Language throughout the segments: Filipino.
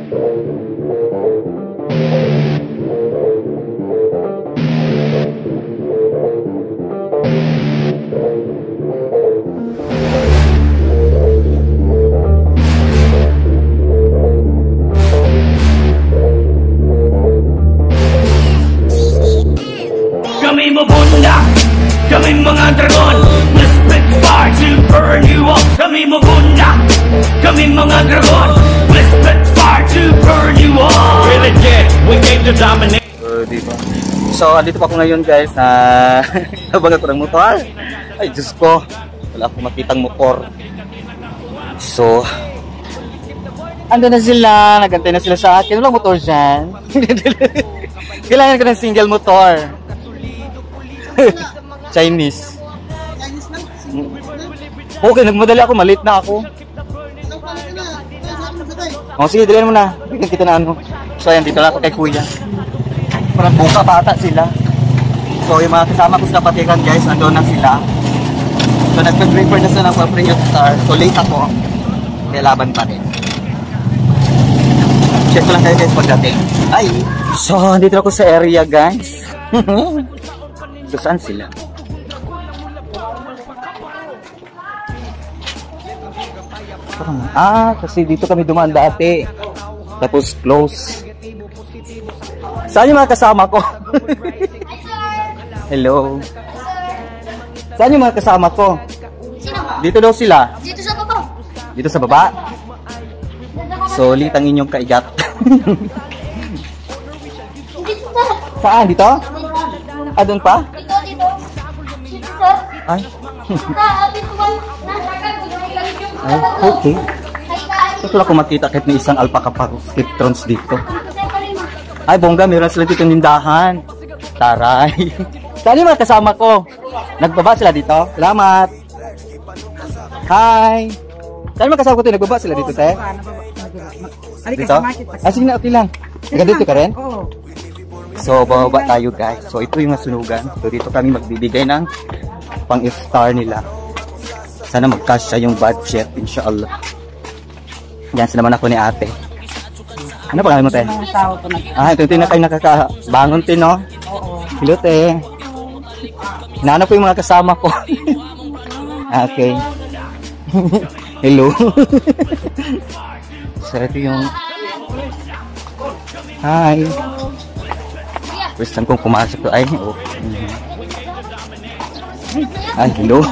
Kami mabunda, kami mga dragon, we'll spit fire to burn you up. Kami mabunda, kami mga dragon, we'll spit fire to burn you up. Really get, we came to dominate. Diba? So, andito pa ako ngayon guys na habang ako ng motor. Ay, Diyos ko, wala akong makitang motor. So, ando na sila, nagantay na sila sa akin. Walang motor dyan. Kailangan ko ng single motor. Chinese. Okay, nagmadali ako, malit na ako. O sige, dalihan mo na. Bigyan kita na ano. So ayan, dito na ako kay kuya. Parang buka bata sila. So yung mga kasama ko sa kapatikan guys, andun na sila. So nagpag-refer na sila ng pre-iftar. So late ako. Kaya laban pa rin. Check ko lang kayo guys pagdating. Ay! So dito ako sa area guys. So saan sila? Kasi dito kami dumaan dati. Tapos close. Saan yung mga kasama ko? Hello. Saan yung mga kasama ko? Dito daw sila. Dito sa baba. Dito sa baba? Solid ang inyong kaigat. Saan? Dito? Ah, doon pa? Dito. Dito, sir. Ay. Ay, okay. Ito lang kung makita kahit may isang alpaca pakitrons dito. Ay, bongga, meron sila dito nindahan. Taray. Saan yung mga kasama ko? Nagbaba sila dito? Salamat. Hi. Saan yung mga kasama ko dito? Nagbaba sila dito, te? Dito? Ah, sige na, okay lang. Dito ka rin? Oo. So, bababa tayo guys. So, ito yung nasunugan. So, dito kami magbibigay ng pang-iftar nila. Sana mag-cash yung budget, inshallah. Yan, naman ako ni ate. Ano pangalan mo, te? Ah, ito na kayo nakakabangon, te, no? Oo. Hello, te. Hinahanap ko yung mga kasama ko. Okay. Hello. So, ito yung... Hi. First time kong pumasok to. Ay, oh. Ay, hello.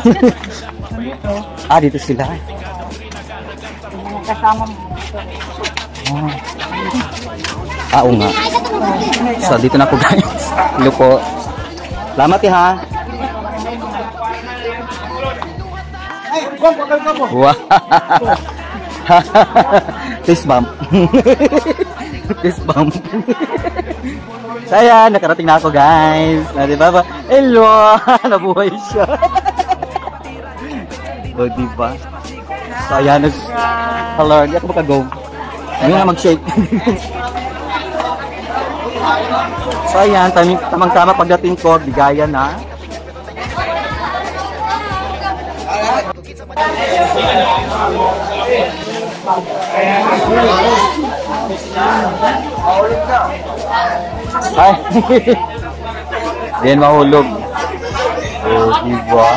Ah, dito sila. Kasama mo. Oo nga. So, dito na po guys. Hello po. Salamat ha. Wow. Fist bump. Fist bump. Saya, nakarating na ako guys. Diba ba? Hello. Nabuhay siya. O, diba? So, ayan. Hello. Hindi ako makago. Hindi na mag-shake. So, ayan. Tamang-tama pagdating ko. Bigayan na. Ay. Diyan mahulog. Oh, diba?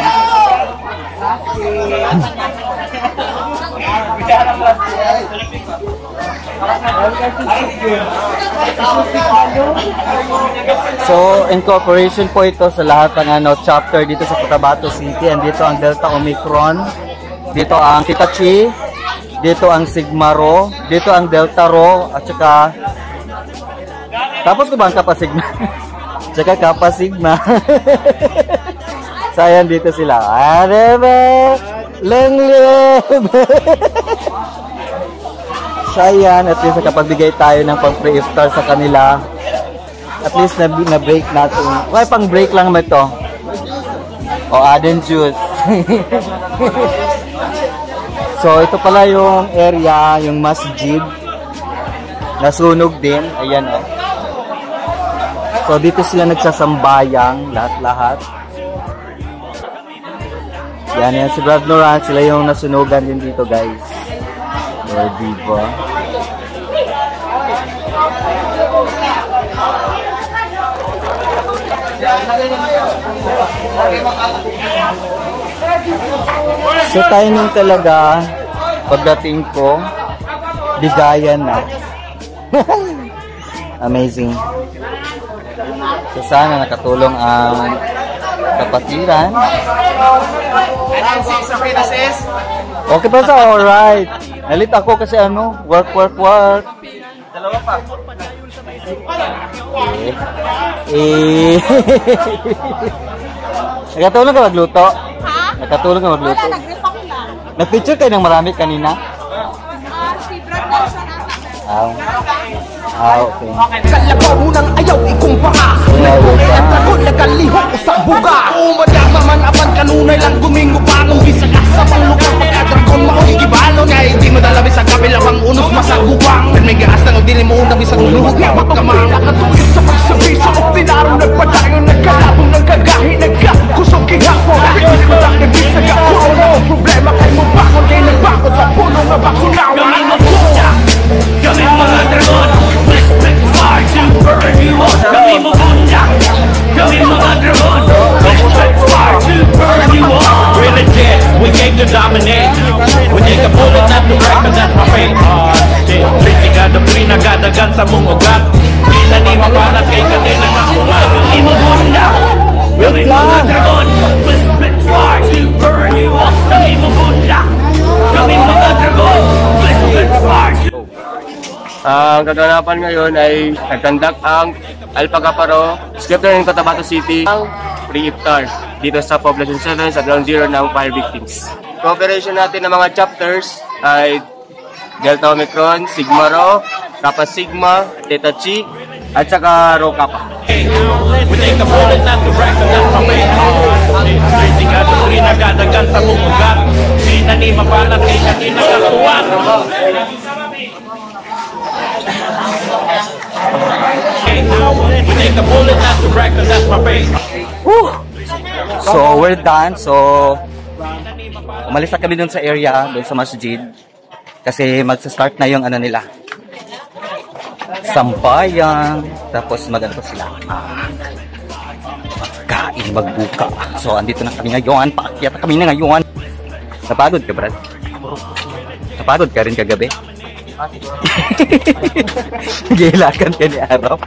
So, incorporation po ito sa lahat ng chapter dito sa Cotabato City. Andito ang Delta Omicron. Dito ang Theta Chi. Dito ang Sigma Rho. Dito ang Delta Rho. At saka tapos ko ba ang Kappa Sigma? Tsaka Kappa Sigma. Sayang dito sila. Arebe! Lengleb! Sayang, at least nakapagbigay tayo ng pang pre-iftar sa kanila. At least na-break natin. Why pang break lang naman ito? O, Aden juice. So, ito pala yung area, yung masjid. Nasunog din. Ayan o. So, dito sila nagsasambayang, lahat-lahat. Yan, si Brad Noran, sila yung nasunugan din dito, guys. O, diba? So timing talaga, pagdating ko, bigayan na. Amazing. So sana nakatulong ang kapatiran. Okay pa sa alright. Nalit ako kasi work. Dalawa pa. Nakatulong ka magluto? Ha? Nakatulong ka magluto? Wala, nag-repack lang. Nag-picture kayo ng marami kanina? Si Brad Nelson ata. Okay. Kalabaw mo nang ayaw ikumpara. At ako nagalihok ko sa buga. Umadama man apan kanunay lang gumingo pa. Nung bisagas sa panglukang pagkadragon mao'y gibalo niya. Hindi madalabi sa kabilawang unos masagubang. Pero may gaas na dili mo unang bisang luhog na magkamang. Nakatuloy sa pagsabi sa optinarong nagpadayon. Nagkalabong nagkagahi nagkakusong kihapon. Hindi mo lang nabisag ako. Ano problema kay mo bakon kay nagbakot sa puno nga bakunawa. Kami mabunda, kami mga dragon. Respect fire to burn you up. Kami mabunda, kami mga dragon. Respect fire to burn you up. We're legit, we came to dominate. We take a bullet not to crack, but that's my fate. Kritika doktrina gadagan sa mong ugat. Pinanima palat kay kanila na ulat. Kami mabunda, kami mga dragon. Respect fire to burn you up. Kami mabunda, kami mga dragon. Respect fire to Ang kaganapan ngayon ay nagkandak ang Alpaca Paro, Skipper ng Cotabato City, ang pre-iftar dito sa Poblacion 7 sa Ground Zero ng fire victims. Cooperation natin ng mga chapters ay Delta Omicron, Sigma Rho, Kappa Sigma, Theta Chi, at saka Rho Kappa. We take the bullet not to wreck, that's my way. Racing at the green, nagadagan sa mumugat. Pinanima palat kay kanina kasuwat. We take the bullet not to wreck, that's my way. So we're done. So umalis na kami dun sa area, dun sa masjid. Kasi magsa-start na yung nila. Sampayan. Tapos magano sila. Magkain, magbuka. So andito na kami ngayon. Paakyat na kami na ngayon. Napagod ka, Brad? Napagod ka rin kagabi? Gilakan ka ni Arap.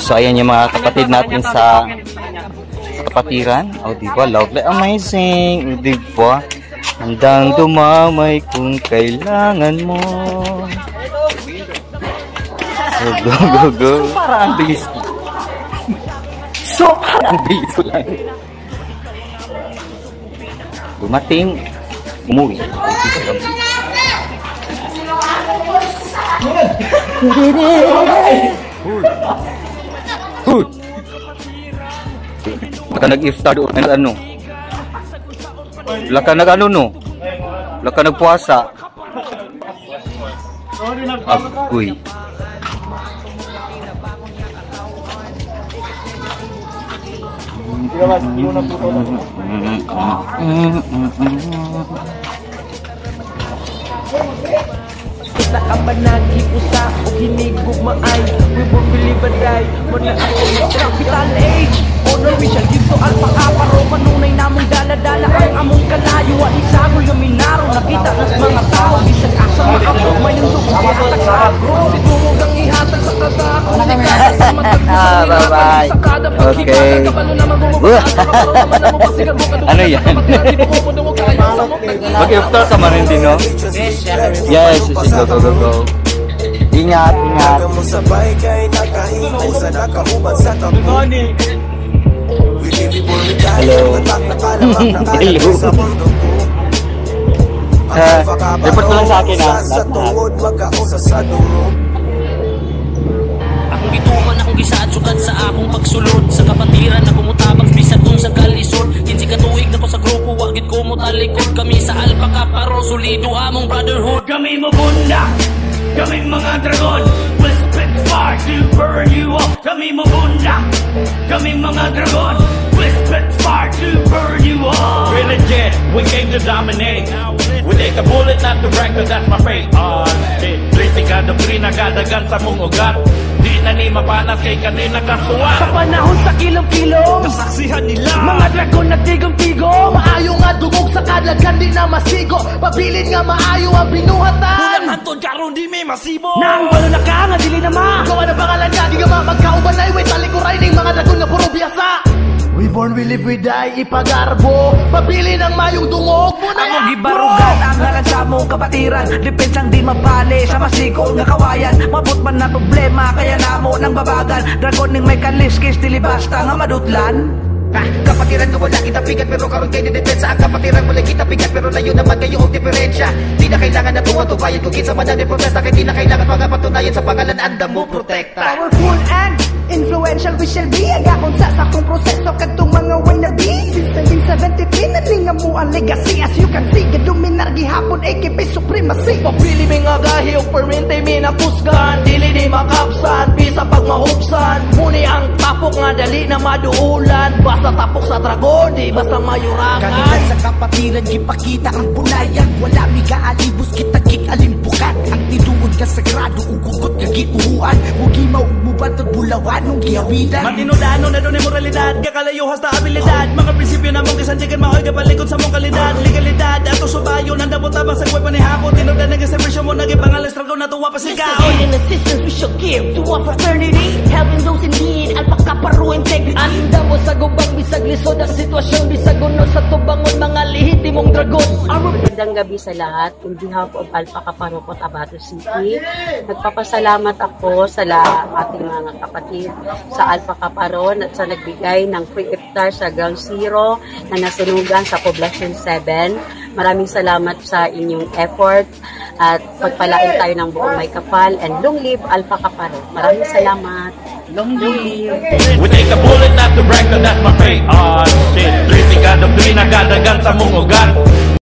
So ayan yung mga kapatid natin sa kapatiran. O diba, lovely, amazing. O diba, handang dumamay kung kailangan mo. So go. So parang bilis. So parang bilis lang. Dumating, umuwi. Laka nag-iftar doon ng ano. Laka nag-ano no. Laka nagpuasa. Agoy. Kita ka ba nag-iusa o hinigog maay? We won't believe a die. Muna ako ng capital age. Honor we shall give to Alpaca Paro. Kanunay namong dala-dala ang among kalayuan. Isagol yung minaro. Nakita nas mga tao. Bisag asa makapog may yung dugong ihatag sa agro. Sidungog ang ihatag sa tatako. Sigada sa matagpusan bye-bye. Okay. Ano yan? Mag-iftar ka man hindi, no? Yes, go. Ingat. Hello. Report ko lang sa akin, ha? Akong gituman, akong gisaad sugad sa akong pagsulod. Sa kapatiran na kumutabag bisag kung sa kalisod. Kinsi katuig na ko sa grupo, wagit ko mo talikod. Kami sa Alpaca Paro, solido among brotherhood. Kami mabunda, kami mga dragon. We'll spit fire to burn you up. Kami mabunda, kami mga dragon. We'll spit fire to burn you up. We're legit, we came to dominate. We take a bullet not to wreck, cause that's my fate. Risikado pinagadagan sa mong ugat. Di na ni mapanas kay kanina kasuwa. Sa panahon sa kilong-kilong, Nasaksihan nila mga dragon na tigong-tigong. Maayo nga dugog sa kadaghan, di na masigo. Pabilin nga maayo ang binuhatan. hantod karon di may masibo. Nang walo na ka nga dili na ma. Gawa na pangalan niya, di ka magkauban na iway talikuray ng mga dragon nga puro biyasa. We born, we live, we die, ipagarbo. Pabili ng mayong dungog mo na. Ako gibarugan ang ngalan sa mong kapatiran. Depensang di mapali sa masikong nga kawayan. Mabot man na problema kaya namo nang babagan. Dragon ning may kaliskis dili basta nga madutlan. Kapatiran ko wala kita pigat pero karon kay depensa. Ang kapatiran wala kita pigat pero layo naman kayo ang diferensya. Di na kailangan na tuwa-tubayan kung kinsa man ang protesta. Kaya di na kailangan pagpatunayan sa pangalan anda mo protekta. Powerful and influential we shall be. Agakon sa sakong proseso kadtong mga wannabe. Since 1973 nalinga mo ang legacy. As you can see, gaduminar gihapon AKP supremacy. Pagpili may nga gahi o permente may nakusgan. Dili di makapsan, bisa pag mahubsan. Muni ang tapok nga dali na maduulan. Basta tapok sa dragon, di basta mayurakan. Kanilan sa kapatiran, gipakita ang punayan. Wala mi kaalibos, kita kikalimpukan. Ang tinuod ka sagrado, ugugot ka giuhuan. Hugi maugmubantod bulawan, nung giyawidan. Matinudano na doon ay moralidad, kakalayo hasta abilidad. Mga prinsipyo na mong kasandigan, maoy kapalikod sa mong kalidad. Legalidad, ato subayo, nandabot tabang sa kwepa ni hapon. Tinudan na gaservisyo mo, naging pangalan struggle na tuwa pa sigaw. In assistance we shall give to our fraternity. Helping those in need, alpakaparo integrity. Anda mo sa gubang bisag lisod ang sitwasyon. Bisag uno sa tubangon, mga lehitimong dragon. Magandang gabi sa lahat. On behalf of Alpaca Parokot, Tabato City, nagpapasalamat ako sa ating mga kapatid sa Alpaca Paron at sa nagbigay ng free iftar sa Ground Zero na nasunugan sa Poblacion 7. Maraming salamat sa inyong effort at pagpalain tayo ng buong may kapal, and long live Alpaca Paron. Maraming salamat. Long live. We take a bullet not to brag, that's my fate. Ah, shit. Risikado pinagadagan sa mong